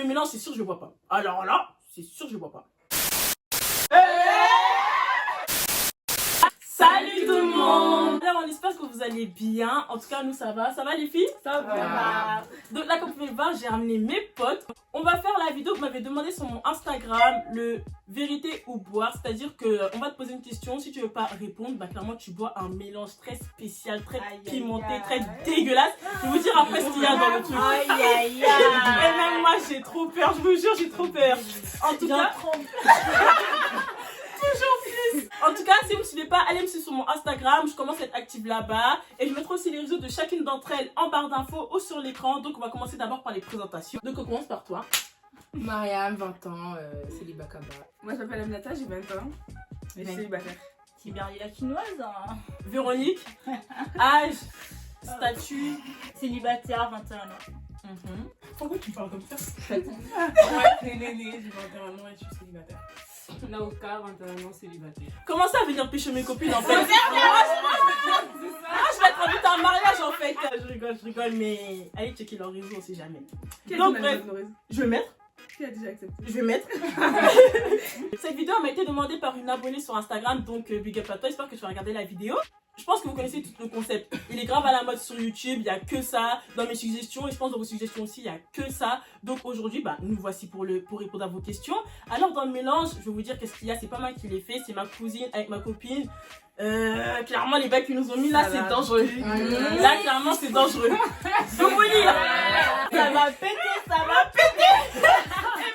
mélange, c'est sûr je bois pas. Alors là, c'est sûr je bois pas. Salut tout le monde! Alors on espère que vous allez bien. En tout cas nous ça va. Ça va les filles? Ça va. Donc là comme vous pouvez le voir, j'ai ramené mes potes. On va faire la vidéo que vous m'avez demandé sur mon Instagram, le vérité ou boire. C'est-à-dire que on va te poser une question. Si tu veux pas répondre, bah clairement tu bois un mélange très spécial, très pimenté, très dégueulasse. Je vais vous dire après ce qu'il y a dans le truc. Et même moi j'ai trop peur, je vous jure j'ai trop peur. En tout cas... En tout cas, si vous ne me suivez pas, allez me suivre sur mon Instagram, je commence à être active là-bas. Et je mettrai aussi les réseaux de chacune d'entre elles en barre d'infos ou sur l'écran. Donc on va commencer d'abord par les présentations. Donc on commence par toi. Mariam, 20 ans, célibataire. Moi je m'appelle Aminata, j'ai 20 ans. Et je suis célibataire. Tibérie la chinoise. Hein. Véronique, âge, statut. Célibataire, 21 ans. Pourquoi tu parles comme ça? Ouais, j'ai 21 ans et je suis célibataire. Naoka, 21 ans, célibataire. Comment ça venir pêcher mes copines en fait? Je vais être invitée à un mariage en fait. Je rigole, mais allez checker leur réseau, on sait jamais. Donc bref, je vais mettre. Qui a déjà accepté? Je vais mettre. Cette vidéo m'a été demandée par une abonnée sur Instagram, donc big up à toi, j'espère que tu vas regarder la vidéo. Je pense que vous connaissez tout le concept. Il est grave à la mode sur YouTube, il n'y a que ça. Dans mes suggestions, et je pense dans vos suggestions aussi, il n'y a que ça. Donc aujourd'hui, bah, nous voici pour répondre à vos questions. Alors dans le mélange, je vais vous dire qu'est-ce qu'il y a. C'est pas moi qui l'ai fait, c'est ma cousine avec ma copine. Clairement, les bacs qu'ils nous ont mis là, c'est dangereux. Là, clairement, c'est dangereux. Je vais vous lire. Ça va péter, ça va péter.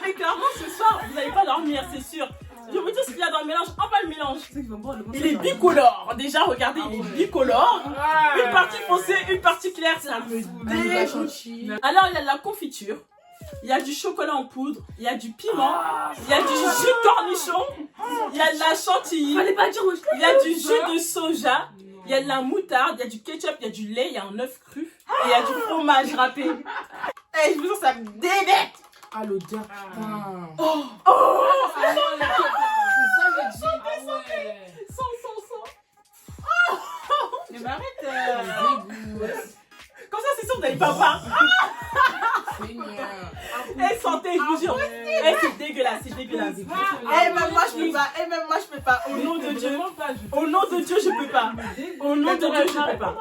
Mais clairement, ce soir, vous n'allez pas dormir, c'est sûr. Je vais vous dire ce qu'il y a dans le mélange. On va le mélange. Il est bicolore. Déjà, regardez, il est bicolore. Une partie foncée, une partie claire. Ça me dégoûte. Alors, il y a de la confiture. Il y a du chocolat en poudre. Il y a du piment. Il y a du jus de cornichon. Il y a de la chantilly. Il y a du jus de soja. Il y a de la moutarde. Il y a du ketchup. Il y a du lait. Il y a un œuf cru. Et il y a du fromage râpé. Et je vous jure, ça me débecte. Ah, l'odeur, putain. Oh, C'est ça, j'ai dit. Sans. Mais arrête. Comme ça, c'est sûr, vous n'allez pas voir. Eh, santé, je vous jure. Eh, c'est dégueulasse, c'est dégueulasse. Eh, même moi, je peux pas. Eh, même moi, je peux pas. Au nom de Dieu. Au nom de Dieu, je peux pas. Au nom de Dieu, je peux pas.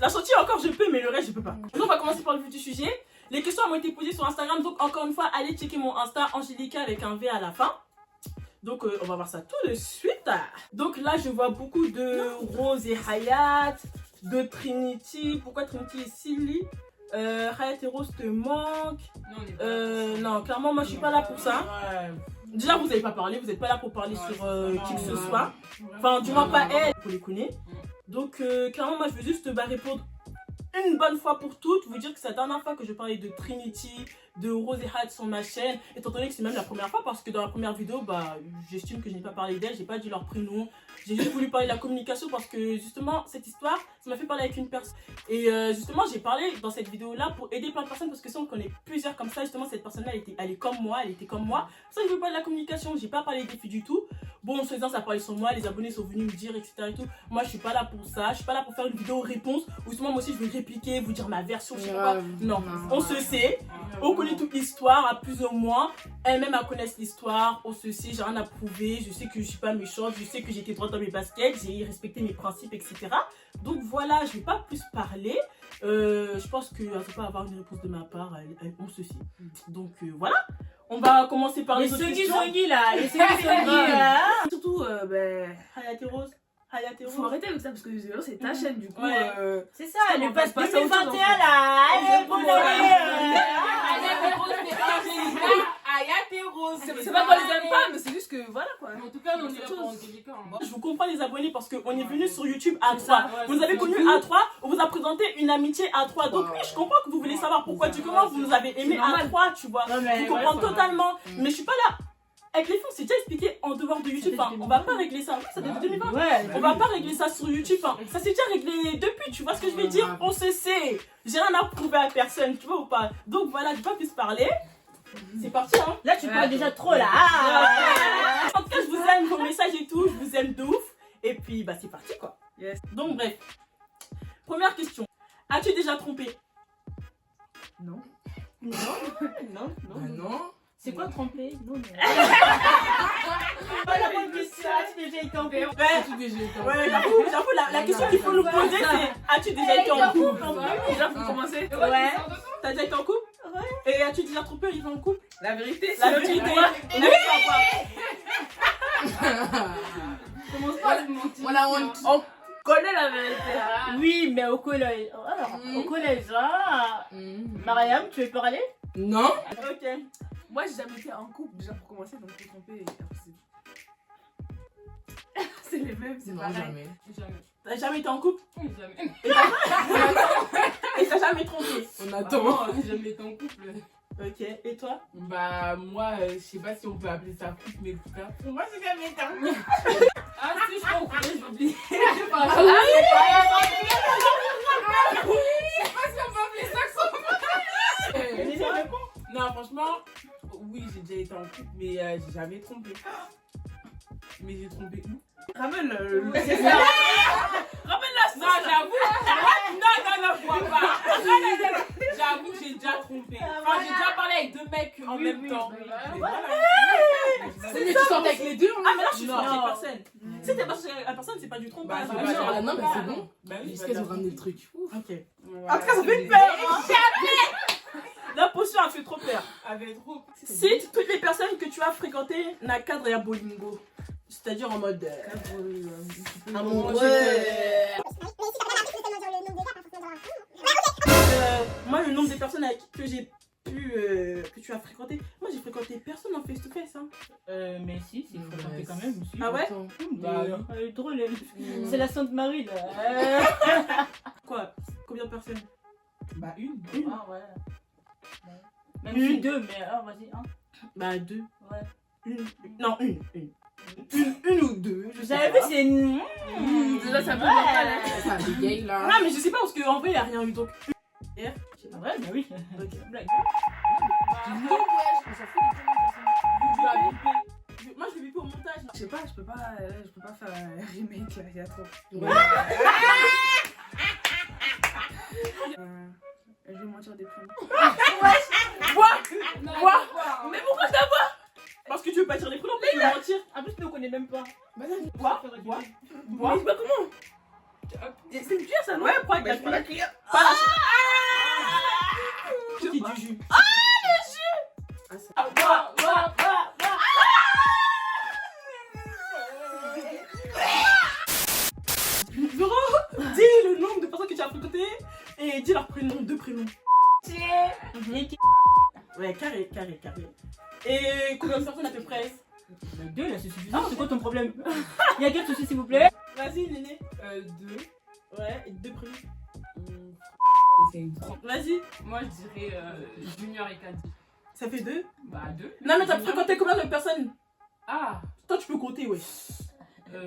La chantilly, encore, je peux, mais le reste, je peux pas. Donc, on va commencer par le vif du sujet. Les questions m'ont été posées sur Instagram, donc encore une fois, allez checker mon Insta, Angelica avec un V à la fin. Donc, on va voir ça tout de suite. Donc là, je vois beaucoup de Rose et Hayat, de Trinity. Pourquoi Trinity et Silly? Hayat et Rose te manquent. Non, clairement, moi, je suis pas là pour ça. Déjà, vous n'avez pas parlé, vous n'êtes pas là pour parler sur qui que ce soit. Enfin, du moins pas elle, pour les connaître. Donc, clairement, moi, je veux juste répondre une bonne fois pour toutes, vous dire que c'est la dernière fois que je parlais de Trinity, de Rose et Hayat sur ma chaîne, étant donné que c'est même la première fois parce que dans la première vidéo, bah, j'estime que je n'ai pas parlé d'elle, j'ai pas dit leur prénom, j'ai juste voulu parler de la communication parce que justement, cette histoire, ça m'a fait parler avec une personne. Et justement, j'ai parlé dans cette vidéo-là pour aider plein de personnes parce que si on connaît plusieurs comme ça, justement, cette personne-là, elle est comme moi, elle était comme moi. C'est ça que je veux parler de la communication, j'ai pas parlé des filles du tout. Bon, en faisant ça parlait sur moi, les abonnés sont venus me dire, etc. et tout. Moi, je suis pas là pour ça, je suis pas là pour faire une vidéo réponse où justement, moi aussi, je vais répliquer, vous dire ma version, je sais pas quoi. Non, on se sait, on connaît toute l'histoire, à plus ou moins. Elles-mêmes, elles connaissent l'histoire, on se sait, j'ai rien à prouver, je sais que je suis pas méchante, je sais que j'étais droite dans mes baskets, j'ai respecté mes principes, etc. Donc voilà, je vais pas plus parler. Je pense qu'elle ne peut pas avoir une réponse de ma part, on se sait. Donc voilà, on va commencer par les autres questions. Là, les là. Surtout, Hayat et Rose. Hayat et faut Rose. arrêter avec ça parce que c'est ta chaîne du coup. Ouais. C'est ça, on le passe pass pas ça au 2021 temps, là. Allez, bonne année. C'est pas qu'on les aime pas, mais c'est juste que voilà quoi. En tout cas, on est là pour Angelica. Je vous comprends les abonnés parce qu'on est venu sur YouTube à 3. ça, Vous nous avez connu à 3, on vous a présenté une amitié à 3. Donc oui, je comprends que vous voulez savoir pourquoi du comment vous nous avez aimé à 3, tu vois. Je comprends totalement. Mais je suis pas là. Avec les fonds, c'est déjà expliqué en dehors de YouTube. Enfin, on va pas régler ça. Oui, ça date de 2020. On va pas régler ça sur YouTube. Enfin, ça s'est déjà réglé depuis. Tu vois ce que je veux dire? On se sait. J'ai rien à prouver à personne, tu vois ou pas? Donc voilà, je vais pas plus parler. C'est parti, hein. Là, tu parles déjà trop là. En tout cas, je vous aime, vos messages et tout. Je vous aime de ouf. Et puis, bah, c'est parti, quoi. Yes. Donc, bref. Première question. As-tu déjà trompé? Non. Non. Ah non. C'est quoi tromper? Non, mais... la bonne question. As-tu déjà été en couple? As-tu déjà été en couple? Ouais, j'avoue, la question qu'il faut nous poser, c'est as-tu déjà été en couple? Déjà, pour commencer. Ouais. T'as déjà été en couple? Ouais. Et as-tu déjà trompé Olivier en couple? La vérité, La vérité. Commence pas à me mentir. Voilà, on Connais la vérité. Oui, mais au collège. Au collège, Mariam, tu veux parler? Non. Ok. Moi, j'ai jamais été en couple déjà pour commencer, donc te tromper, impossible. C'est les mêmes, c'est Non, pareil. jamais. Jamais. T'as jamais été en couple? Jamais. Et t'as jamais trompé? On Ah attend. non, j'ai jamais été en couple. Ok. Et toi? Bah, moi, je sais pas si on peut appeler ça couple, mais en tout cas. Pour moi, c'est jamais été en couple. Ah, si, je crois au collège, j'ai oublié. Je sais pas si on peut appeler ça couple. Non, franchement, oui, j'ai déjà été en couple, mais j'ai jamais trompé. Mais j'ai trompé où? Ramène Ramène la Non, j'avoue. Non, je vois pas. J'avoue, j'ai déjà trompé. Enfin, j'ai déjà parlé avec deux mecs en même temps. Mais Mais tu sortais avec les deux, hein? Ah, mais là, je suis Non. avec la personne. Si t'es pas avec la personne, c'est pas du trompage. Bah, c'est pas non, mais c'est bon. Bah oui, Jusqu'à qu'ils ont ramené le truc. Ouf. Ok. Voilà, En tout cas, ça fait c'est- peur. La potion a fait trop peur. Avec trop. Cite toutes les personnes que tu as fréquentées na cadre et à Bolingo. C'est-à-dire en mode. Moi, le nombre de personnes avec que j'ai pu. Que tu as fréquenté. Moi, j'ai fréquenté personne en face-to-face. Hein. Mais si, c'est fréquenté quand même. Si. Ah ouais? Attends. Bah, elle est drôle, elle. C'est la Sainte Marie, là. Quoi? Combien de personnes? Bah, une. Ah, ouais. Même Une. si deux, mais vas-y, un. Bah, deux. Ouais. Une. Non, une. Une ou deux. Je Vous sais avez pas. vu, c'est une. Déjà, ça peut Ouais. mal, hein. Ça bégaye là. Non, mais je sais pas parce qu'en vrai, il n'y a rien eu donc. Ouais, bah oui. Ok. Blague. Moi, je vais biper au montage. Je sais pas, je peux pas faire un remake là, il y a trop. Ouais. Je vais mentir des prénoms. Quoi? Mais pourquoi ça va? Parce que tu veux pas dire les prénoms, tu veux mentir. En plus, tu ne connais même pas. Quoi? Mais c'est pas comment? C'est une cuillère ça, non? Ouais, quoi? Bah, je prends la cuillère. Pas la Qui du jus? Ah, le jus! Zoro, dis le nombre de personnes que tu as fréquentées et dis leur prénom, deux prénoms. Ouais, carré. Et combien de personnes à peu près? Deux, là, c'est suffisant. C'est quoi ton problème? Il y a quel souci, s'il vous plaît? Vas-y, Néné. Deux. Ouais, et deux prénoms. C'est une grande. Vas-y. Moi, je dirais Junior et Caddy. Ça fait deux? Bah, deux. Non, mais t'as Junior. fréquenté combien de personnes? Ah, Toi, tu peux compter, ouais.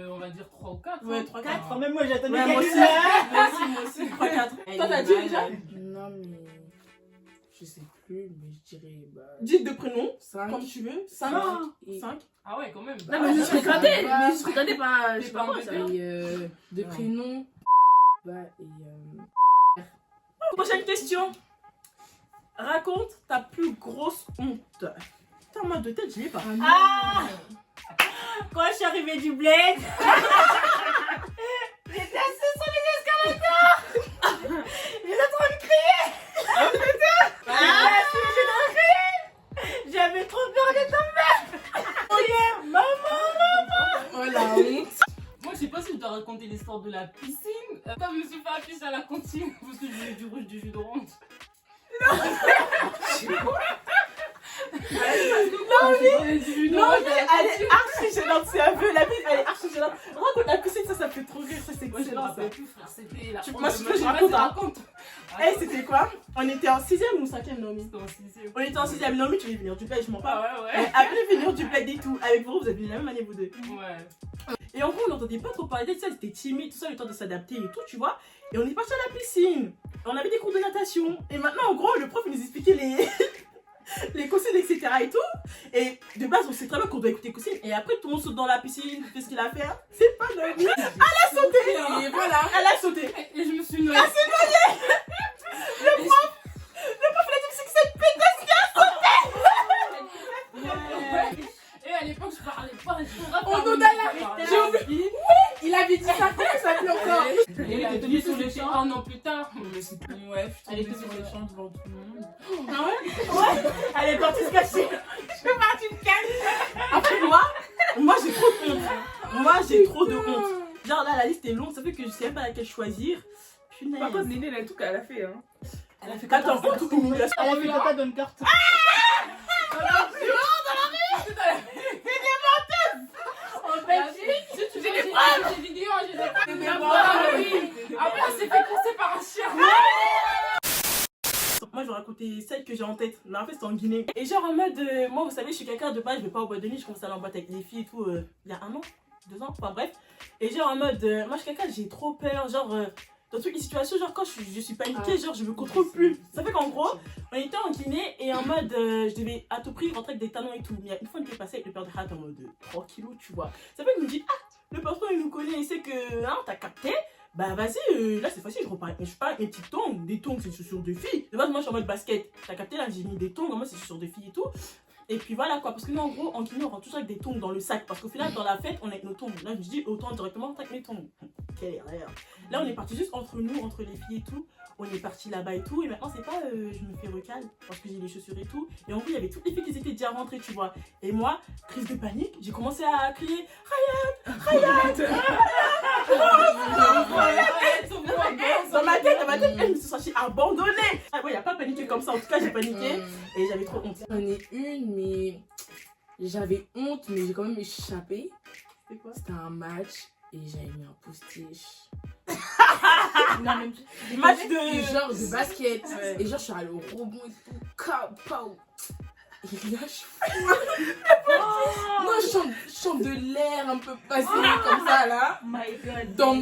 on va dire 3 ou 4. Ouais, 3, 4. Même moi, j'attendais Ouais, moi aussi. quelqu'un. Moi aussi. 3, 4. Toi, t'as dit déjà? Non, mais. Je sais plus, mais je dirais. Bah. Dis deux prénoms, 5. comme tu veux. 5. Et 5. Ah ouais, quand même. Non, mais je serais fréquenté, gradé. mais Mais je serais gradé pas. Je sais pas moi, ça. Et de prénoms. Bah, et. Prochaine question. Raconte ta plus grosse honte. Putain, moi, de tête, je l'ai pas. Ah! Quand je suis arrivée du bled, j'étais assise sur les escalators. J'étais en train de crier. J'étais en train de crier. J'avais trop peur de tomber. Oh yeah, maman. Oh la honte! Moi, je sais pas si je dois raconter l'histoire de la piscine. Quand je me suis fait afficher à la cantine parce que je voulais du rouge, du jus d'orange. Non, mais elle est archi gênante. C'est un peu la vie, elle est archi gênante. Raconte la piscine, ça fait trop rire. Ça, c'est Moi, je me excellent. Ça. rappelle plus, frère. C'était la. Moi, je te raconte. Eh, c'était quoi? On était en 6ème ou 5ème, Naomi? C'était en 6ème. On était en 6ème. Naomi, tu veux venir du bled, je m'en parle. Ah ouais, Après venir du bled et tout, avec vous, vous avez la même année, vous deux. ouais. Et en gros, on n'entendait pas trop parler d'elle, ça, c'était timide, tout ça, le temps de s'adapter et tout, tu vois. Et on est parti à la piscine. On avait des cours de natation. Et maintenant, en gros, le prof il nous expliquait les consignes, etc. et tout. Et de base, on sait très bien qu'on doit écouter les consignes. Et après, tout le monde saute dans la piscine, fait ce qu'il a à faire. C'est pas Naomi. Elle a sauté. Et voilà! Elle a sauté. Et je me suis noyée. Elle s'est noyée. Le prof, il a dit que c'est que cette pétasse qui a sauté. On nous donne la vie. Il avait dit ça, comment ça s'appelait encore? Il a tenu sur le champ. Un an plus tard. Mais c'est ouais, Elle était sur le champ devant tout le monde. Ah ouais? Elle est partie se cacher. Je suis partie me cacher. Après moi j'ai trop de honte. Moi j'ai trop de honte. Genre là la liste est longue, ça fait que je sais même pas laquelle choisir. Punaise. Par contre, Néné, elle a tout qu'elle a fait. Hein. Elle a fait 14 ans, toute humiliation. Elle a fait caca dans une carte. J'ai des preuves. J'ai des vidéos, j'ai des preuves. Après, on s'est fait courser par un chien. Moi je vais raconter celle que j'ai en tête. Mais en fait c'est en Guinée. Et genre en mode, moi vous savez je suis quelqu'un de base, je vais pas au bois de nuit, je commence à aller en boîte avec les filles et tout il y a 1 an, 2 ans, enfin bref. Et genre en mode, moi je suis quelqu'un, j'ai trop peur, genre dans toutes les situations, genre quand je suis paniquée, genre je me contrôle plus. Ça fait qu'en gros, on était en Guinée et en mode, je devais à tout prix rentrer avec des talons et tout. Mais une fois on était passé avec le père de Hat en mode 3 kilos, tu vois. Ça fait qu'il me dit, ah, le patron il nous connaît, il sait que, hein, t'as capté. Bah vas-y, là c'est facile, je repars. Mais je pas mes petites tongs, des tongs c'est chaussures de filles. De base moi je suis en mode basket. T'as capté là, j'ai mis des tongs, moi c'est chaussures de filles et tout. Et puis voilà quoi, parce que nous en gros en Guinée on rentre toujours avec des tongs dans le sac. Parce qu'au final dans la fête on est avec nos tongs. Là je me dis autant directement avec mes tongs. Quelle erreur. Là on est parti juste entre nous, entre les filles et tout. On est parti là-bas et tout. Et maintenant c'est pas je me fais recal parce que j'ai les chaussures et tout. Et en gros il y avait toutes les filles qui étaient déjà rentrées tu vois. Et moi, crise de panique, j'ai commencé à crier Ryan dans ma tête, elle me s'est sentie abandonnée. Ah ouais, y a pas paniqué comme ça, en tout cas j'ai paniqué et j'avais trop honte. J'en ai une, mais j'avais honte, mais j'ai quand même échappé. C'était quoi? C'était un match et j'avais mis un postiche. Non, mais match Et de... genre de basket. Ouais. Et genre je suis allée au rebond et tout. Pow. Et là je chante de l'air un peu passionné comme ça là. My God. Dans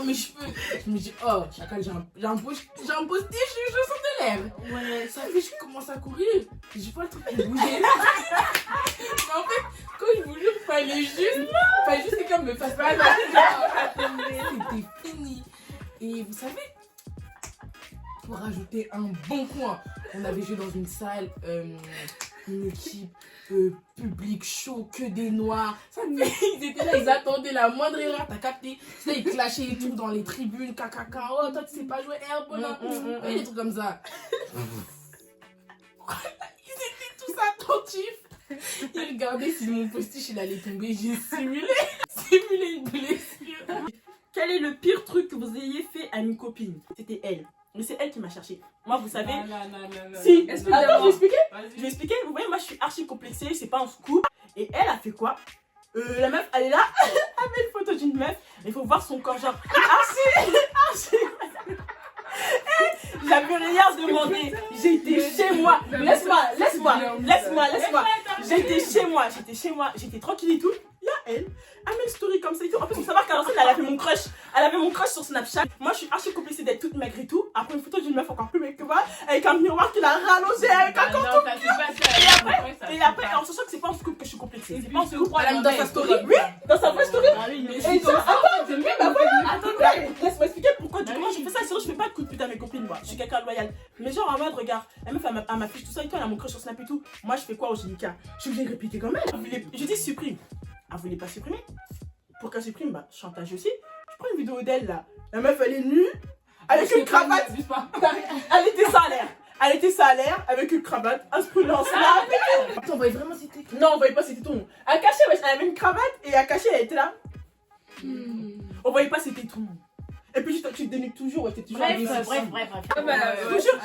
mes cheveux. Je me dis, oh, chacal, j'ai un postiche, je chante de l'air. Ouais, Ça fait, je commence à courir. J'ai pas le truc de bouger. Mais en fait, quand je bouge, il fallait juste que quelqu'un me fasse pas mal. C'était fini. Et vous savez, pour rajouter un bon coin, on avait joué dans une salle, une équipe public chaud, que des noirs. Ça, mais ils étaient là, ils attendaient la moindre erreur, t'as capté. Là, ils clashaient et tout dans les tribunes, caca, oh, toi tu sais pas jouer, bonhomme. Et des trucs comme ça. Ils étaient tous attentifs. Ils regardaient si mon postiche il allait tomber. J'ai simulé une blessure. quel est le pire truc que vous ayez fait à une copine? C'était elle. Mais c'est elle qui m'a cherché. Moi, vous savez... Non. Si, Explique-moi. attends, je vais expliquer. Vas-y. Je vais expliquer. Vous voyez, moi, je suis archi complexée. C'est pas un scoop. Et elle a fait quoi? La meuf, elle est là. Elle met une photo d'une meuf. Il faut voir son corps, genre... Archi. J'avais rien demandé. J'ai été chez moi. Laisse-moi. J'étais chez moi. J'étais tranquille et tout. Là, elle met une story comme ça et tout. En plus, il faut savoir qu'à l'ancienne, elle avait mon crush. Elle avait mon crush sur Snapchat. Moi, je suis archi complexée d'être toute maigre et tout. Après, une photo d'une meuf encore plus maigre que moi. Avec un miroir qui l'a rallongé. Avec un contour. Et après, en sachant que c'est pas un scoop que je suis complexée. C'est pas un scoop. Elle a mis dans sa story. Oui, dans sa vraie story. Ah oui, mais Et ça, attendez, laisse-moi expliquer pourquoi comment je fais ça, sinon je fais pas de coup de pute à mes copines, moi. Je suis quelqu'un de loyal. Mais genre en mode, regarde, la meuf elle m'affiche tout ça et tout, elle a mon crush sur Snap et tout. Moi je fais quoi au GDK? Je suis obligée de répliquer quand même. Je dis supprime. Elle voulait pas supprimer. Pour qu'elle supprime, bah chantage aussi. Je prends une vidéo d'elle là. La meuf elle est nue, avec une cravate. Elle était ça à l'air, avec une cravate, elle se prenait en Snap. Attends, on voyait vraiment c'était. Non, on voyait pas c'était ton. Elle cachait, elle avait une cravate et elle cachait, elle était là. On voyait pas c'était tout. Et puis tu te déniques toujours, ouais, t'es toujours Bref. Toujours,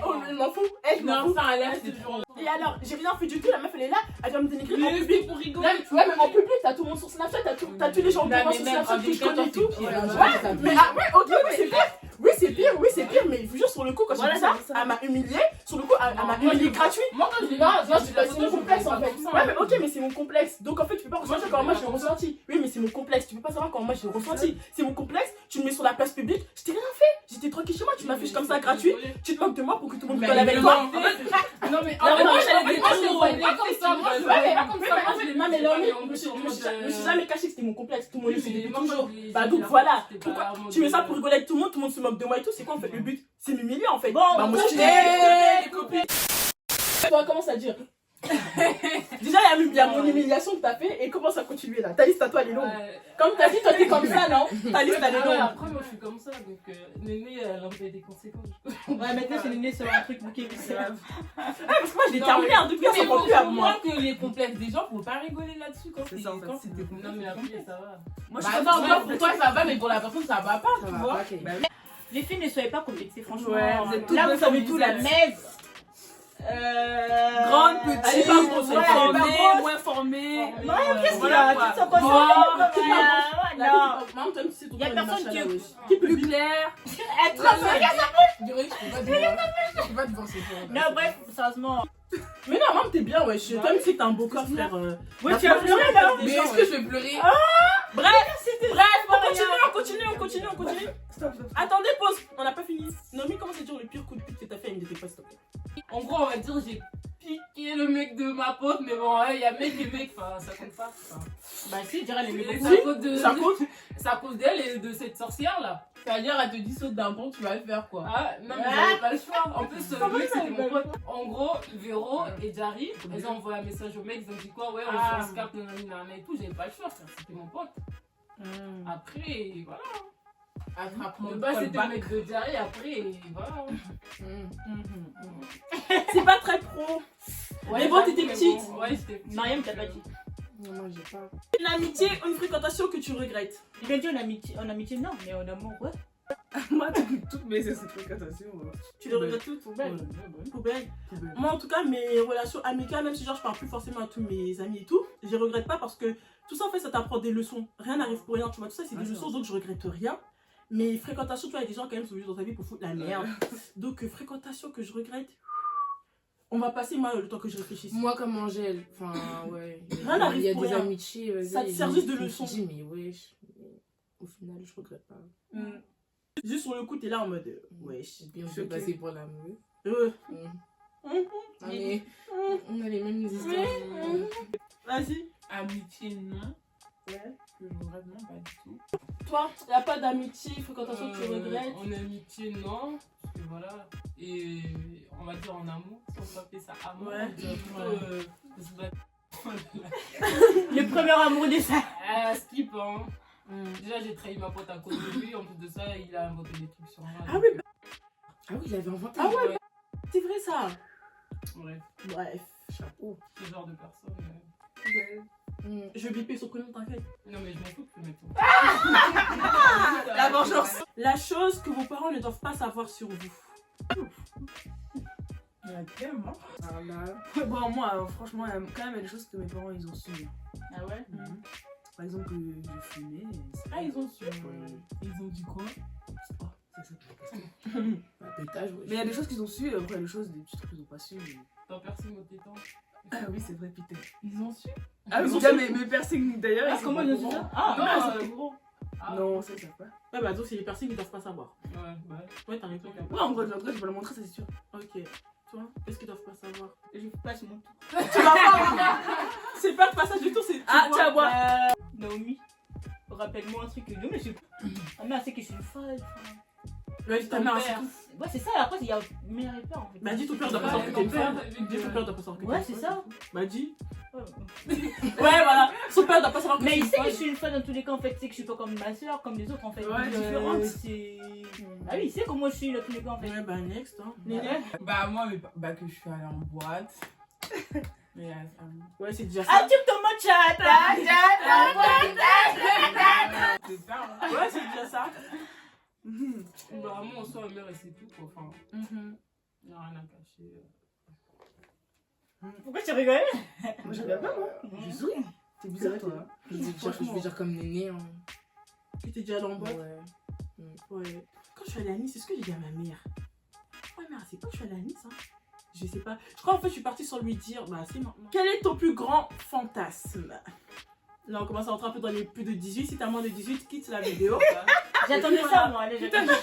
on m'en fout, je m'en fous. ça a l'air, c'est toujours. Et alors, j'ai rien fait du tout, la meuf elle est là, elle doit me dénigrer en Mais public. pour rigoler. Ouais, mais en public, t'as tout le monde sur Snapchat, t'as tous les gens de moi sur Snapchat que je connais et tout. Ouais, mais ok, mais c'est pire. Oui, c'est pire, mais je vous jure, sur le coup, quand j'ai dit ça, elle m'a humilié. Sur le coup, elle m'a humilié gratuit. Moi, quand je l'ai Non, c'est mon complexe en fait. Ouais, mais ok, mais c'est mon complexe. Donc en fait, tu peux pas ressentir comment moi je l'ai ressenti. Oui, mais c'est mon complexe. Tu peux pas savoir comment moi je l'ai ressenti. C'est mon complexe. Tu me mets sur la place publique. Je t'ai rien fait. J'étais tranquille chez moi. Tu m'affiches comme ça gratuit. Tu te moques de moi pour que tout le monde rigole avec toi. Non, mais moi, j'allais pas comme ça. Moi, je voyais pas comme ça. Moi, je l'ai Non, mais je me suis jamais caché que c'était mon complexe. Tout le monde le sait depuis toujours. Bah, donc voilà. Pourquoi tu mets ça pour rigoler avec tout le monde se moque de moi et tout. C'est quoi en fait le but? C'est m'humilier en fait. Bon, bah, moi je les copines. toi, commence à dire. Déjà, il y il y a mon humiliation que t'as fait et commence à continuer là. Ta liste à toi, elle est longue. Ouais. Comme t'as dit, toi t'es comme ça, non? Ta liste, elle est Ah ouais, longue. après, moi, je suis comme ça, donc Néné, elle en fait des conséquences. Ouais, maintenant c'est Néné sur un truc bouquet. Parce que moi, je l'ai Non, terminé, hein, depuis, Mais ça il faut prend plus à moi. comprendre que les complexes des gens, faut pas rigoler là-dessus quand C'est c'est ça, en fait, quand c'est c'était des Non, mais après, ça va. Moi, Bah, je attends, toi, pour toi, ça va, mais pour la personne, ça va pas, tu vois. Bah, Les filles, ne soyez pas complexées, franchement. Ouais, vous êtes toutes là, bonnes vous savez comme tout, vous la êtes. messe. Grande, Elle est petite, pas grosse, elle est pas formée, grosse. moins formée. Non, qu'est-ce qu'il y Voilà, a? quoi. Tu te sens pas Moi, ça? Non. Maman, toi, tu sais tout Y a le temps, personne machin, qui- là, wesh. Qui peut Plus lui clair. Elle trace, regarde ça. je dirais que je peux pas te voir. Je peux pas te voir, c'est fort. Non, bref, sérieusement. Mais non, maman, t'es bien, wesh. Toi, tu sais que t'as un beau corps, frère. Ouais, tu as pleuré là. Mais est-ce que je vais pleurer? On continue. Stop. Attendez, pause. On n'a pas fini. Nomi, comment c'est dire le pire coup de pute que t'as fait à une de tes potes, s'il te plaît? En gros, on va dire, j'ai piqué le mec de ma pote, mais bon, il y a mec et mec, enfin, ça compte pas. Enfin, Bah, si, je dirais les c'est mecs. à cause de. Ça compte? C'est à cause d'elle et de cette sorcière là. C'est-à-dire, elle te dit saute d'un pont, tu vas le faire quoi. Ah, non, mais j'avais pas le choix. En plus, lui, c'était mon pote. En gros, Véro et Jari, ils ont envoyé un message au mec, ils ont dit quoi, ouais, on se capte, nanana et tout, j'avais pas le choix, frère, c'était mon pote. Après, voilà. Après, de base, c'était le mec de Jari, après, voilà. C'est pas très pro. Mais bon, t'étais petite. Ouais, j'étais petite. Mariam, t'as pas dit. Non, moi, j'ai pas. Une amitié ou une fréquentation que tu regrettes? Il a dit en amitié, non, mais en amour, ouais. Moi, toutes mes fréquentations. Tu les regrettes toutes? Poubelle. Poubelle. Moi, en tout cas, mes relations amicales, même si genre je parle plus forcément à tous mes amis et tout, je les regrette pas parce que tout ça, en fait, ça t'apprend des leçons. Rien n'arrive pour rien, tu vois. Tout ça, c'est des leçons, donc je regrette rien. Mais fréquentation, tu vois, il y a des gens quand même qui sont juste dans ta vie pour foutre la merde. Donc, fréquentation que je regrette. On va passer, moi, le temps que je réfléchisse. Moi, comme Angèle, enfin, ouais. Rien n'arrive Il y a pour des rien. amitiés. vas-y, Ça te sert juste de leçon. Je me dis, mais wesh. Au final, je regrette pas. Juste sur le coup, t'es là en mode, wesh. Et puis, on peut passer pour la meuf. Mm. Mais on a les mêmes histoires. Vas-y. Amitié, non. Ouais. Que je regrette, non, pas du tout. Toi, y a pas d'amitié, fréquentation que tu regrettes? En amitié, non. Parce que voilà. Et on va dire en amour. Si on peut appeler ça amour. Ouais. On dirait plutôt, c'est pas- Le premier amour de ça. Skip, hein. Déjà, j'ai trahi ma pote à cause de lui. En plus de ça, il a inventé des trucs sur moi. Ah oui, Ah oui, il avait inventé. Ah ouais, c'est vrai ça. Bref, Bref. chapeau. Ce genre de personne. Je vais biper son prénom, t'inquiète. Non, mais je m'en fous que tu mettes tout. La vengeance. La chose que vos parents ne doivent pas savoir sur vous. Il y a tellement. Ah là. Bon, moi, franchement, il y a quand même des choses que mes parents ils ont su. Ah ouais? Par exemple, que je fumais. Ah, ils ont su. Ouais. Ils ont dit quoi? Ça, c'est la question. Pétage, ouais. Mais il y a des choses qu'ils ont su, après, il y a des choses, des petits trucs qu'ils n'ont pas su. Mais... T'en piercing au téton. Ah oui, c'est vrai, Peter. Ils ont su? Ah oui, Ils ont déjà, su. mes piercings d'ailleurs. Ah, ils sont comment pas ils au ont dit courant. ça? Ah, non, c'est gros. Non, ça, ils savent pas. Ouais, bah donc c'est les personnes qui doivent pas savoir. Ouais. Ouais, t'as raison. Ouais, en vrai, je vais le montrer, ça, c'est sûr. Ok. Toi, qu'est-ce qu'ils doivent pas savoir? je passe mon tour. Tu vas pas. C'est pas le passage du tout, c'est. Ah, tu vas voir. Naomi, rappelle-moi un truc que non, mais je. Ah, mais elle sait que je suis une folle. Ouais, ta mère, c'est père. tout. Ouais, c'est ça, après, il y a mère et père en fait. Bah dis ton père doit pas savoir que t'es une femme. Dis ton père doit pas savoir que t'es Ouais, une c'est femme. ça. Bah dis. Ouais. Ouais, voilà. Son père doit pas savoir que Mais t'es il une sait que femme. je suis une folle dans tous les cas en fait, c'est que je suis pas comme ma soeur, comme les autres en fait. Ouais, Donc, différente. c'est. Ah oui, il sait comment je suis dans tous les cas en fait. Ouais, bah next. Hein. Ouais. Bah, moi, bah, que je suis allée en boîte. Mais, Ouais, c'est déjà Ah, ça. tu me tombes mon chat. c'est ça. Hein. Ouais, c'est déjà ça. Bah, moi, en soi, ma mère, elle sait tout, quoi. Enfin, il n'y a rien à cacher. Pourquoi tu rigoles? Moi, je regarde pas, moi. Je souris. T'es bizarre, toi. Je vais dire comme Néné. Hein. Tu t'es déjà allé en boîte? Ouais. Ouais. Quand je suis allée à Nice, c'est ce que j'ai dit à ma mère. Ouais, mère, c'est pas que je suis allée à Nice, hein. Je sais pas. Je crois en fait, je suis partie sans lui dire. Bah, c'est maintenant. Quel est ton plus grand fantasme? Là, on commence à rentrer un peu dans les plus de 18. Si t'as moins de 18, quitte la vidéo. J'attendais ça moi, allez, j'attendais.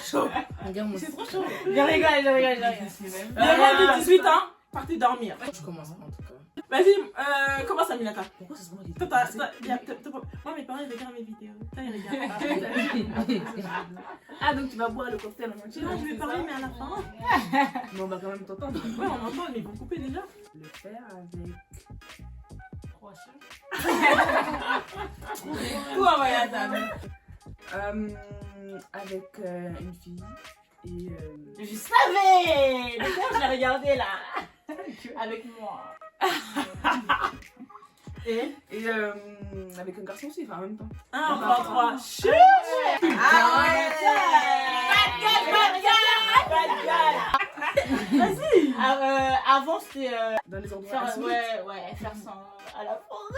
Regarde, moi, C'est trop chaud. Je rigole, je rigole, je rigole. Les moins de 18 ans, partez dormir. Je commence pas, en tout cas. Vas-y, commence à Minata. Pourquoi c'est moi qui Toi, moi, mes parents, ils regardent mes vidéos. Toi, ils regardent. Ah, donc tu vas boire le cocktail en entier. Non, je vais parler, mais à la fin. Mais on va quand même t'entendre. Ouais, on entend, mais ils vont couper déjà. Le faire avec Où envoyer à ta mère? Avec une fille. Et Je savais. Le temps, je l'ai regardé là. Avec moi. Et avec un garçon aussi, enfin en même temps. 1, 2, 3. Vas-y. Avant, c'était Dans les endroits faire, insolites. faire ça à la forêt.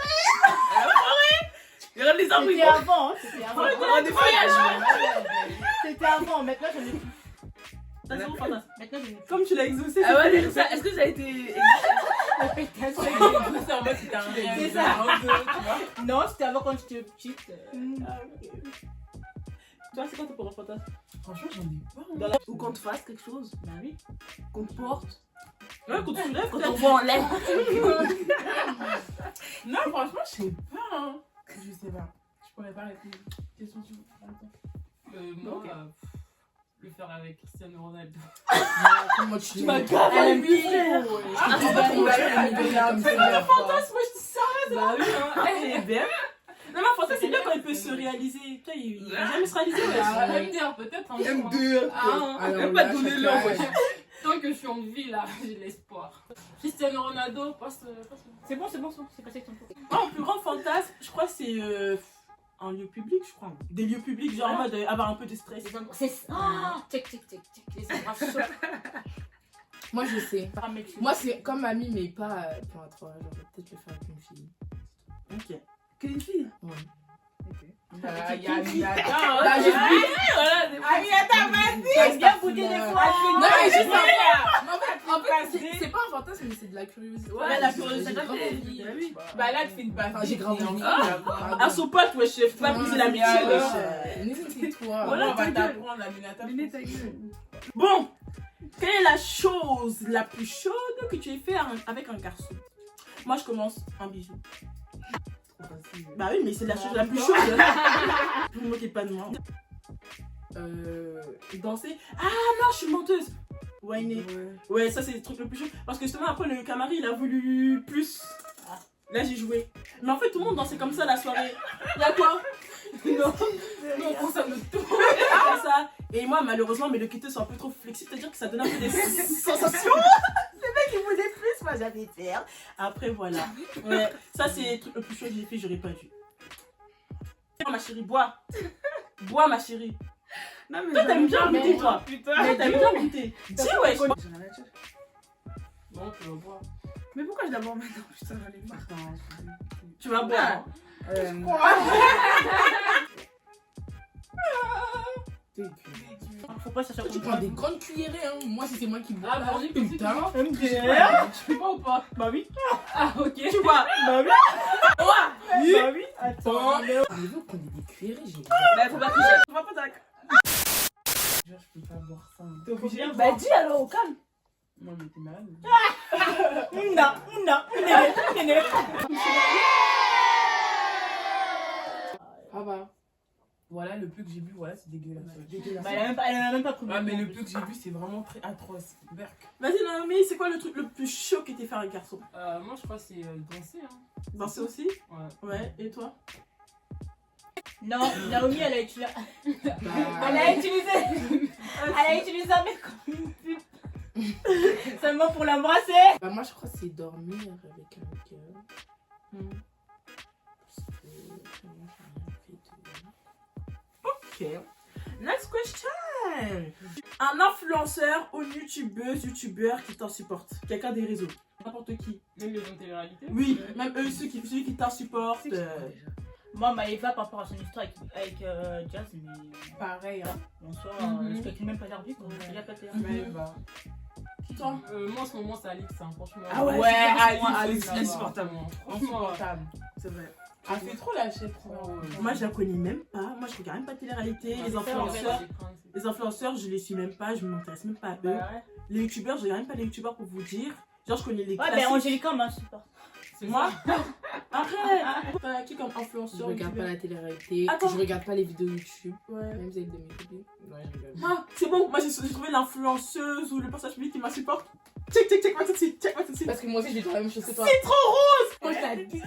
Regarde les arbres, C'était avant. C'était avant. Oh, des feuillages. C'était avant. Maintenant, j'en ai plus. Vas-y, on fantasme. Maintenant, j'en ai plus. Comme tu l'as exaucé, Ah ouais, mais ça, est-ce que ça a été. C'est C'est en mode c'était un rêve. C'est ça. Tu vois. Non, c'était avant quand j'étais petite. Toi, c'est quoi ton premier fantasme? Franchement, j'en ai pas. Dans la- Ou qu'on te fasse quelque chose. Bah oui. Qu'on te porte. Ouais, quand tu lèves, Quand on voit en l'air. Non, franchement, je sais pas. Hein. Je sais pas. Je pourrais pas répondre. Question suivante. Moi, Ok. le faire avec Cristiano Ronaldo. Comment tu m'as grave Elle envie. C'est pas comment tu Le fantasme, moi je dis ça, bah oui, hein. Elle est belle. Non, mais un fantasme, c'est bien quand il peut se réaliser. Toi, il va jamais se réaliser, ouais. MDR, peut-être un jour. hein. M2. Ah, Même pas donner l'heure. Tant que je suis en vie, là, j'ai l'espoir. Cristiano Ronaldo, passe. C'est bon, c'est passé ton tour. Moi, mon plus grand fantasme, je crois, c'est un lieu public, je crois. Des lieux publics, genre en mode avoir un peu de stress. C'est ça. Oh, check. Les endroits chauds. Moi, je sais. Paramètres. Moi, c'est comme mamie, mais pas pour un 3. Genre, peut-être le faire avec une fille. Ok. Qu'une fille? Ouais. Il y a Bah, j'ai vu. J'aime bien goûter des fois. Non, mais juste en fait, c'est pas un fantasme, mais c'est de la curiosité. Ouais, la curiosité. J'ai grave envie. Bah oui. Bah là, tu fais une passe. Enfin, j'ai grave envie. À son pote, ouais, chef. Tu vas briser l'amitié, alors. wesh. N'hésite toi. Voilà, On va ta gueule. t'apprendre à Minata. Bon, quelle est la chose la plus chaude que tu aies fait avec un garçon? Moi, je commence un bisou. Bah oui, mais c'est la chose la plus chaude. Vous ne moquez pas de moi. Danser. Ah non, je suis menteuse. Whiner. Ouais, ça c'est le truc le plus chaud. Parce que justement, après, le camari, il a voulu plus. Là, j'ai joué. Mais en fait, tout le monde dansait comme ça la soirée. Y'a quoi? Non, ça me tourne. Comme ça. Et moi, malheureusement, mes loqueteux sont un peu trop flexibles, c'est-à-dire que ça donne un peu des sensations. Le mec, il voulait plus, moi j'avais peur. Après, voilà. Ouais, ça, c'est le truc le plus chaud que j'ai fait, j'aurais pas dû. Oh, ma chérie, bois. Bois, ma chérie. Non, mais Toi, t'aimes bien goûter, toi. Putain. Mais t'aimes bien goûter. Dis, ouais. Bon, tu vas voir. Mais pourquoi je d'abord maintenant? Putain, j'allais voir. Tu vas boire. Faut pas chercher Tu prends des grandes cuillerées, hein. Moi, si c'est moi qui bois. Ah, bah, on dit que c'est putain. toi. Tu Tu vois ou pas? Bah oui. Ah, ok. Tu vois. Bah oui. Bah oui. Attends. Voulez-vous qu'on ait des cuillerées? J'ai Bah, faut pas toucher. On va pas t'arrêter. Genre, je peux pas boire ça. T'es obligé. Bah dis alors, au calme. Non, mais t'es malade. Ah bah. Voilà, le peu que j'ai bu, voilà, c'est dégueulasse. Bah, elle en a même pas pris. Ah, mais le peu que j'ai bu, c'est vraiment très atroce. Berk. Vas-y, Naomi, c'est quoi le truc le plus chaud que t'aies fait avec un garçon? Moi, je crois que c'est danser. Hein. Danser aussi? Ouais. Ouais, et toi? Non, Naomi, elle a utilisé. Bah, Elle a utilisé un mec comme une pute. Seulement pour l'embrasser. bah, moi, je crois que c'est dormir avec un gars. Parce que vraiment, j'ai rien fait de. Ok. Next question. Un influenceur ou youtubeur qui t'en supporte. Quelqu'un des réseaux. N'importe qui. Même les gens de télé-réalité. Oui, même eux, celui qui t'en supporte. Moi, Maëva, par rapport à son histoire avec Jazz, mais Pareil, hein. bonsoir, Mhm. je calcule même pas leur vie, quoi. Je l'ai pas fait. Mais va. Qui toi? Moi, en ce moment, c'est Alix, hein, franchement. Ah ouais, Ouais, Alix, Alix, ça va. insupportable. Franchement, Insupportable. C'est vrai. Elle fait trop la chef. Moi, je la connais même pas. Moi, je regarde même pas de télé-réalité. Les influenceurs, je les suis même pas. Je m'intéresse même pas à eux. Bah ouais. Les youtubeurs, je regarde même pas les youtubeurs pour vous dire. Genre, je connais les Ouais, classiques. ben Angélica m'insupporte. C'est Moi ça. Arrête. T'as qui comme Je influenceur? regarde pas la télé-réalité. Attends. Je regarde pas les vidéos YouTube. Ouais. Même celles de mes copines. Ouais, je regarde. Ah, c'est bon, moi j'ai trouvé l'influenceuse ou le personnage public qui m'insupporte. Check, moi tout de suite, check moi tout de suite. Parce que moi aussi, j'ai dit la même chose que toi. C'est trop rose. Moi, je l'ai dit.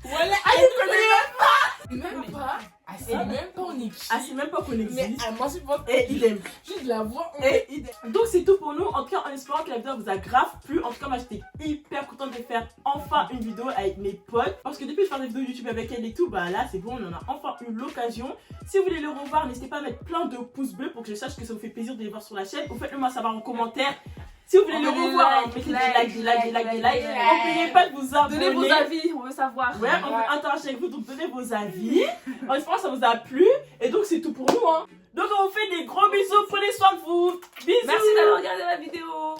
Voilà, Ah, je connais même pas. Ah, c'est même pas on est qui. Ah, c'est même pas qu'on Mais existe. moi, je pense Et idem. juste la voix. Et idem. Donc, c'est tout pour nous. En tout cas, en espérant que la vidéo vous a grave plu. En tout cas, moi, j'étais hyper contente de faire enfin une vidéo avec mes potes. Parce que depuis que je fais des vidéos YouTube avec elle et tout, bah là, c'est bon, on en a enfin eu l'occasion. Si vous voulez le revoir, n'hésitez pas à mettre plein de pouces bleus pour que je sache que ça vous fait plaisir de les voir sur la chaîne. Ou faites-le moi savoir en commentaire. Si vous voulez le revoir, mettez des likes. N'oubliez pas de vous abonner. Donnez vos avis, on veut savoir. Ouais, on veut interagir avec vous, donc donnez vos avis. En espérant que ça vous a plu. Et donc, c'est tout pour nous. Hein. Donc, on vous fait des gros bisous. Prenez soin de vous. Bisous. Merci d'avoir regardé la vidéo.